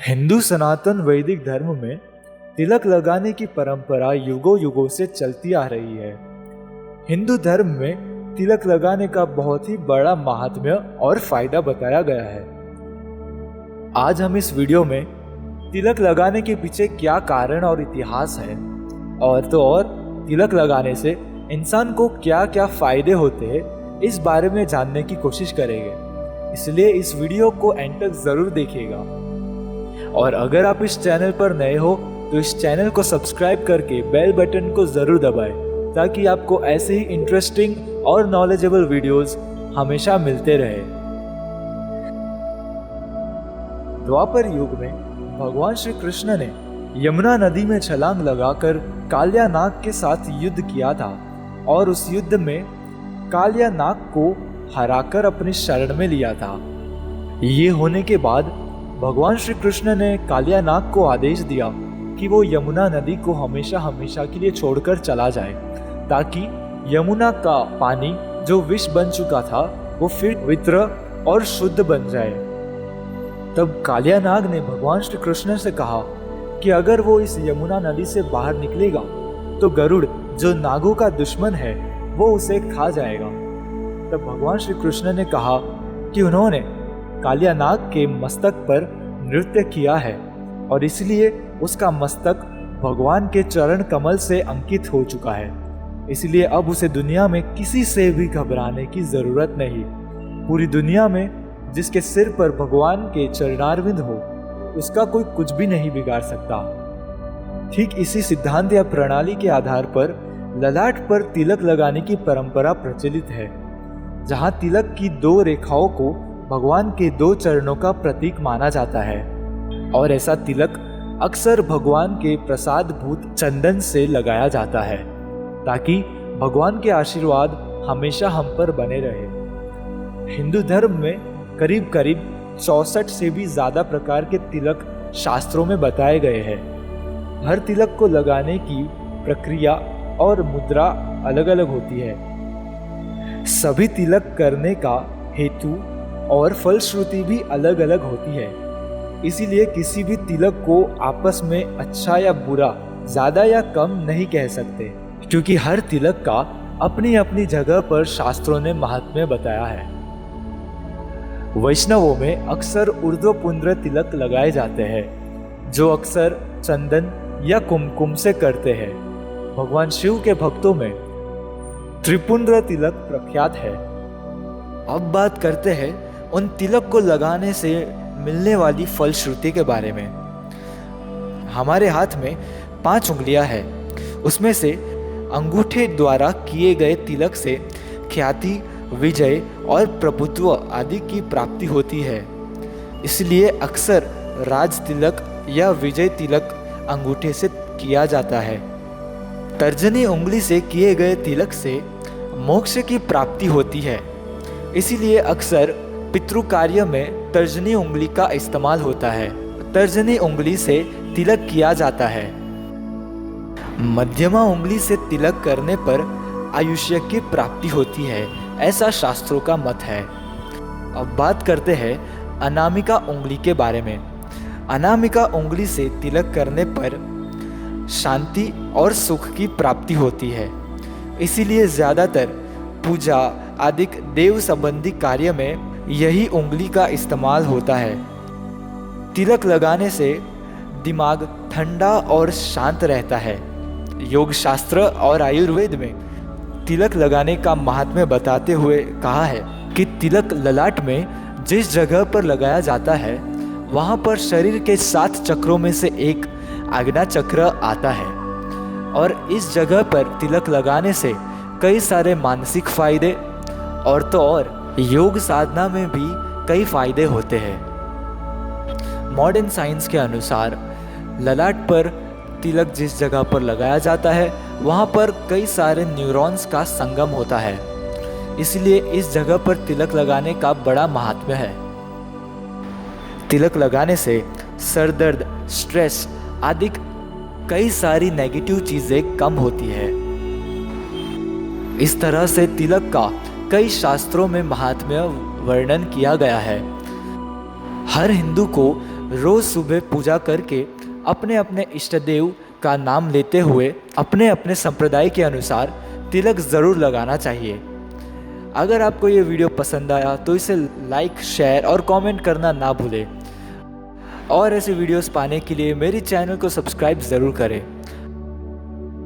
हिंदू सनातन वैदिक धर्म में तिलक लगाने की परंपरा युगों युगों से चलती आ रही है। हिंदू धर्म में तिलक लगाने का बहुत ही बड़ा महात्म्य और फायदा बताया गया है। आज हम इस वीडियो में तिलक लगाने के पीछे क्या कारण और इतिहास है, और तो और तिलक लगाने से इंसान को क्या क्या फायदे होते हैं, इस बारे में जानने की कोशिश करेंगे। इसलिए इस वीडियो को एंड तक जरूर देखिएगा। और अगर आप इस चैनल पर नए हो तो इस चैनल को सब्सक्राइब करके बेल बटन को जरूर दबाएं, ताकि आपको ऐसे ही इंटरेस्टिंग और नॉलेजेबल वीडियोस हमेशा मिलते रहे। द्वापर युग में भगवान श्री कृष्ण ने यमुना नदी में छलांग लगाकर कालिया नाग के साथ युद्ध किया था, और उस युद्ध में कालिया नाग को हराकर अपनी शरण में लिया था। ये होने के बाद भगवान श्री कृष्ण ने कालिया नाग को आदेश दिया कि वो यमुना नदी को हमेशा हमेशा के लिए छोड़कर चला जाए, ताकि यमुना का पानी जो विष बन चुका था वो फिर पवित्र और शुद्ध बन जाए। तब कालिया नाग ने भगवान श्री कृष्ण से कहा कि अगर वो इस यमुना नदी से बाहर निकलेगा तो गरुड़, जो नागों का दुश्मन है, वो उसे खा जाएगा। तब भगवान श्री कृष्ण ने कहा कि उन्होंने कालिया नाग के मस्तक पर नृत्य किया है, और इसलिए उसका मस्तक भगवान के चरण कमल से अंकित हो चुका है। इसलिए अब उसे दुनिया में किसी से भी घबराने की जरूरत नहीं। पूरी दुनिया में जिसके सिर पर भगवान के चरणारविंद हो, उसका कोई कुछ भी नहीं बिगाड़ सकता। ठीक इसी सिद्धांत या प्रणाली के आधार पर ललाट पर तिलक लगाने की परंपरा प्रचलित है, जहां तिलक की दो रेखाओं को भगवान के दो चरणों का प्रतीक माना जाता है। और ऐसा तिलक अक्सर भगवान के प्रसाद भूत चंदन से लगाया जाता है, ताकि भगवान के आशीर्वाद हमेशा हम पर बने रहे। हिंदू धर्म में करीब करीब 64 से भी ज्यादा प्रकार के तिलक शास्त्रों में बताए गए हैं। हर तिलक को लगाने की प्रक्रिया और मुद्रा अलग अलग होती है। सभी तिलक करने का हेतु और फलश्रुति भी अलग अलग होती है। इसीलिए किसी भी तिलक को आपस में अच्छा या बुरा, ज्यादा या कम नहीं कह सकते, क्योंकि हर तिलक का अपनी अपनी जगह पर शास्त्रों ने महात्म्य बताया है। वैष्णवों में अक्सर ऊर्ध्वपुंड्र तिलक लगाए जाते हैं, जो अक्सर चंदन या कुमकुम से करते हैं। भगवान शिव के भक्तों में त्रिपुंड्र तिलक प्रख्यात है। अब बात करते हैं उन तिलक को लगाने से मिलने वाली फलश्रुति के बारे में। हमारे हाथ में 5 उंगलियां हैं, उसमें से अंगूठे द्वारा किए गए तिलक से ख्याति, विजय और प्रभुत्व आदि की प्राप्ति होती है। इसलिए अक्सर राज तिलक या विजय तिलक अंगूठे से किया जाता है। तर्जनी उंगली से किए गए तिलक से मोक्ष की प्राप्ति होती है। इसीलिए अक्सर पितृ कार्य में तर्जनी उंगली का इस्तेमाल होता है। तर्जनी उंगली से तिलक किया जाता है। मध्यमा उंगली से तिलक करने पर आयुष्य की प्राप्ति होती है, ऐसा शास्त्रों का मत है। अब बात करते हैं अनामिका उंगली के बारे में। अनामिका उंगली से तिलक करने पर शांति और सुख की प्राप्ति होती है। इसीलिए ज़्यादातर पूजा आदि देव संबंधी कार्य में यही उंगली का इस्तेमाल होता है। तिलक लगाने से दिमाग ठंडा और शांत रहता है। योग शास्त्र और आयुर्वेद में तिलक लगाने का महात्म्य बताते हुए कहा है कि तिलक ललाट में जिस जगह पर लगाया जाता है, वहाँ पर शरीर के 7 चक्रों में से एक आज्ञा चक्र आता है, और इस जगह पर तिलक लगाने से कई सारे मानसिक फायदे और तो और योग साधना में भी कई फायदे होते हैं। मॉडर्न साइंस के अनुसार ललाट पर तिलक जिस जगह पर लगाया जाता है, वहाँ पर कई सारे न्यूरॉन्स का संगम होता है। इसलिए इस जगह पर तिलक लगाने का बड़ा महात्म्य है। तिलक लगाने से सर दर्द, स्ट्रेस आदि कई सारी नेगेटिव चीजें कम होती है। इस तरह से तिलक का कई शास्त्रों में महात्म्य वर्णन किया गया है। हर हिंदू को रोज़ सुबह पूजा करके अपने अपने इष्ट देव का नाम लेते हुए अपने अपने संप्रदाय के अनुसार तिलक ज़रूर लगाना चाहिए। अगर आपको ये वीडियो पसंद आया तो इसे लाइक, शेयर और कमेंट करना ना भूलें और ऐसे वीडियोस पाने के लिए मेरे चैनल को सब्सक्राइब ज़रूर करें।